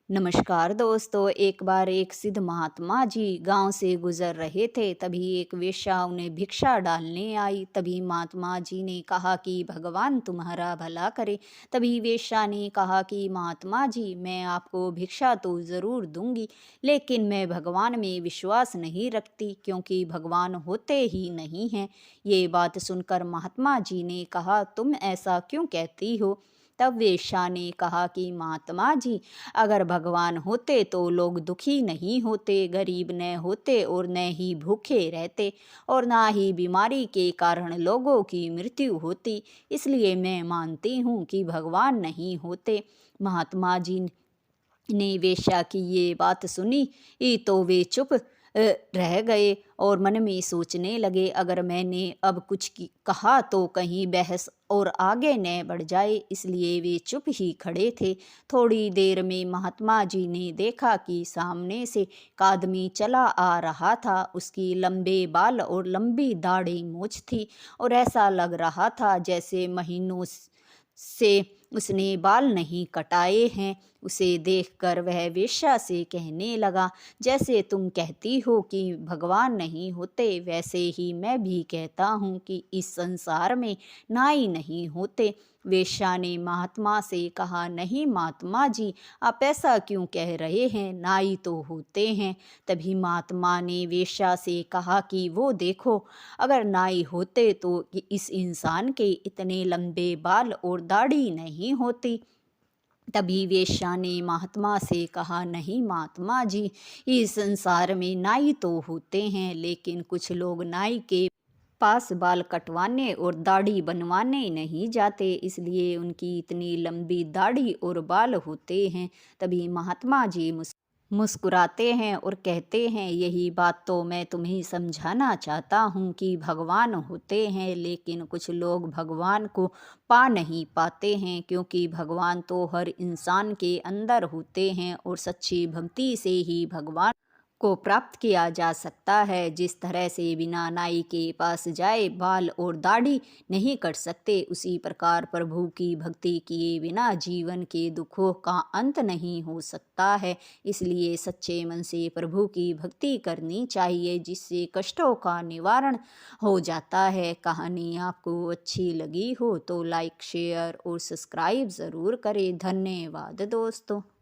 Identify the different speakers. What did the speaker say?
Speaker 1: नमस्कार दोस्तों। एक बार एक सिद्ध महात्मा जी गांव से गुजर रहे थे। तभी एक वेश्या उन्हें भिक्षा डालने आई। तभी महात्मा जी ने कहा कि भगवान तुम्हारा भला करे। तभी वेश्या ने कहा कि महात्मा जी, मैं आपको भिक्षा तो ज़रूर दूंगी, लेकिन मैं भगवान में विश्वास नहीं रखती, क्योंकि भगवान होते ही नहीं हैं। ये बात सुनकर महात्मा जी ने कहा, तुम ऐसा क्यों कहती हो? तब वेश्या ने कहा कि महात्मा जी, अगर भगवान होते तो लोग दुखी नहीं होते, गरीब न होते और न ही भूखे रहते, और ना ही बीमारी के कारण लोगों की मृत्यु होती। इसलिए मैं मानती हूँ कि भगवान नहीं होते। महात्मा जी ने वेश्या की ये बात सुनी तो वे चुप रह गए और मन में सोचने लगे, अगर मैंने अब कुछ कहा तो कहीं बहस और आगे न बढ़ जाए। इसलिए वे चुप ही खड़े थे। थोड़ी देर में महात्मा जी ने देखा कि सामने से एक आदमी चला आ रहा था। उसकी लंबे बाल और लंबी दाढ़ी मूछ थी, और ऐसा लग रहा था जैसे महीनों से उसने बाल नहीं कटाए हैं। उसे देखकर वह वेश्या से कहने लगा, जैसे तुम कहती हो कि भगवान नहीं होते, वैसे ही मैं भी कहता हूँ कि इस संसार में नाई नहीं होते। वेश्या ने महात्मा से कहा, नहीं महात्मा जी, आप ऐसा क्यों कह रहे हैं? नाई तो होते हैं। तभी महात्मा ने वेश्या से कहा कि वो देखो, अगर नाई होते तो इस इंसान के इतने लंबे बाल और दाढ़ी नहीं होती। तभी वेश्या ने महात्मा से कहा, नहीं महात्मा जी, इस संसार में नाई तो होते हैं, लेकिन कुछ लोग नाई के पास बाल कटवाने और दाढ़ी बनवाने नहीं जाते, इसलिए उनकी इतनी लंबी दाढ़ी और बाल होते हैं। तभी महात्मा जी मुस्कुराते हैं और कहते हैं, यही बात तो मैं तुम्हें समझाना चाहता हूँ कि भगवान होते हैं, लेकिन कुछ लोग भगवान को पा नहीं पाते हैं, क्योंकि भगवान तो हर इंसान के अंदर होते हैं और सच्ची भक्ति से ही भगवान को प्राप्त किया जा सकता है। जिस तरह से बिना नाई के पास जाए बाल और दाढ़ी नहीं कट सकते, उसी प्रकार प्रभु की भक्ति किए बिना जीवन के दुखों का अंत नहीं हो सकता है। इसलिए सच्चे मन से प्रभु की भक्ति करनी चाहिए, जिससे कष्टों का निवारण हो जाता है। कहानी आपको अच्छी लगी हो तो लाइक, शेयर और सब्सक्राइब ज़रूर करें। धन्यवाद दोस्तों।